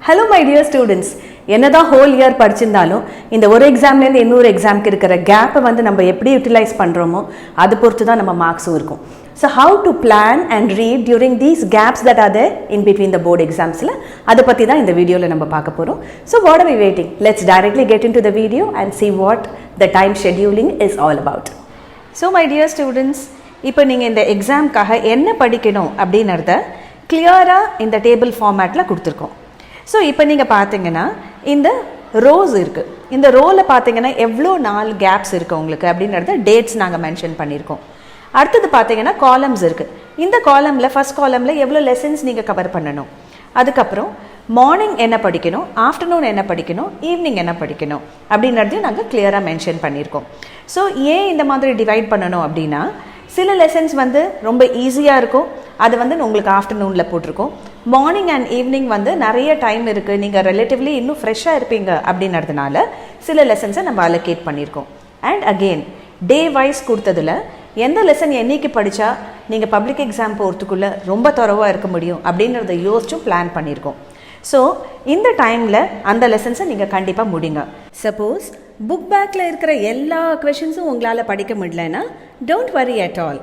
Hello my dear students. என்னதான் whole year படிச்சிருந்தாலும் இந்த ஒரு எக்ஸாம்ல இருந்து இன்னொரு எக்ஸாம்க்கு இருக்கிற கேப்பை வந்து நம்ம எப்படி யூட்டிலைஸ் பண்றோமோ அது பொறுத்து தான் நம்ம மார்க்ஸும் இருக்கும். So how to plan and read during these gaps that are there in between the board examsல அத பத்தி தான் இந்த வீடியோல நம்ம பார்க்க போறோம். So what are we waiting? Let's directly get into the video and see what the time scheduling is all about. So my dear students, இப்போ நீங்க இந்த எக்ஸாம்க்காக என்ன படிக்கணும் அப்படிங்கறத கிளியரா இந்த டேபிள் ஃபார்மட்ல கொடுத்திருக்கோம். ஸோ இப்போ நீங்கள் பார்த்தீங்கன்னா இந்த ரோஸ் இருக்குது. இந்த ரோவில் பார்த்தீங்கன்னா எவ்வளோ நாள் கேப்ஸ் இருக்குது உங்களுக்கு அப்படின்றத டேட்ஸ் நாங்கள் மென்ஷன் பண்ணியிருக்கோம். அடுத்தது பார்த்தீங்கன்னா காலம்ஸ் இருக்குது. இந்த காலமில் ஃபஸ்ட் காலமில் எவ்வளோ லெசன்ஸ் நீங்கள் கவர் பண்ணணும், அதுக்கப்புறம் மார்னிங் என்ன படிக்கணும், ஆஃப்டர்நூன் என்ன படிக்கணும், ஈவினிங் என்ன படிக்கணும் அப்படின்றதையும் நாங்கள் கிளியராக மென்ஷன் பண்ணியிருக்கோம். ஸோ ஏன் இந்த மாதிரி டிவைட் பண்ணணும் அப்படின்னா, சில லெசன்ஸ் வந்து ரொம்ப ஈஸியாக இருக்கும், அது வந்து உங்களுக்கு ஆஃப்டர்நூனில் போட்டிருக்கோம். மார்னிங் அண்ட் ஈவினிங் வந்து நிறைய டைம் இருக்குது, நீங்கள் ரிலேட்டிவ்லி இன்னும் ஃப்ரெஷ்ஷாக இருப்பீங்க அப்படின்றதுனால சில லெசன்ஸை நம்ம அலோகேட் பண்ணியிருக்கோம். அண்ட் அகெயின் டே வைஸ் கொடுத்ததில் எந்த லெசன் என்னைக்கு படித்தா நீங்கள் பப்ளிக் எக்ஸாம் போகிறதுக்குள்ளே ரொம்ப தரவாக இருக்க முடியும் அப்படின்றத யோசிச்சும் பிளான் பண்ணியிருக்கோம். ஸோ இந்த டைமில் அந்த லெசன்ஸை நீங்கள் கண்டிப்பாக முடிங்க. சப்போஸ் புக் பேக்கில் இருக்கிற எல்லா கொஷின்ஸும் உங்களால் படிக்க முடியலன்னா don't worry at all.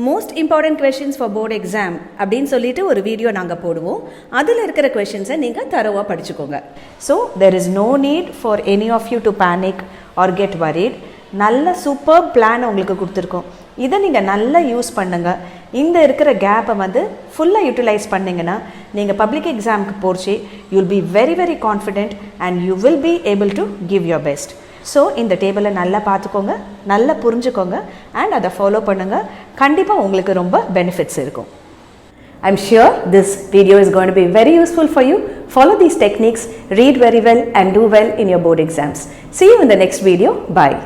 Most important questions for board exam அப்படின்னு சொல்லிட்டு ஒரு வீடியோ நாங்கள் போடுவோம். அதில் இருக்கிற கொஷின்ஸை நீங்கள் தரோவாக படிச்சுக்கோங்க. So there is no need for any of you to panic or get worried. நல்ல சூப்பர் பிளான் உங்களுக்கு கொடுத்துருக்கோம். இதை நீங்கள் நல்லா யூஸ் பண்ணுங்கள். இந்த இருக்கிற கேப்பை வந்து ஃபுல்லாக யூட்டிலைஸ் பண்ணிங்கன்னா நீங்கள் பப்ளிக் எக்ஸாமுக்கு போச்சு you will be very very confident and you will be able to give your best. So இந்த டேபிளை நல்லா பார்த்துக்கோங்க, நல்லா புரிஞ்சுக்கோங்க அண்ட் அதை ஃபாலோ பண்ணுங்கள். கண்டிப்பாக உங்களுக்கு ரொம்ப பெனிஃபிட்ஸ் இருக்கும். I'm sure this video is going to be very useful for you. Follow these techniques, read very well and do well in your board exams. See you in the next video. Bye.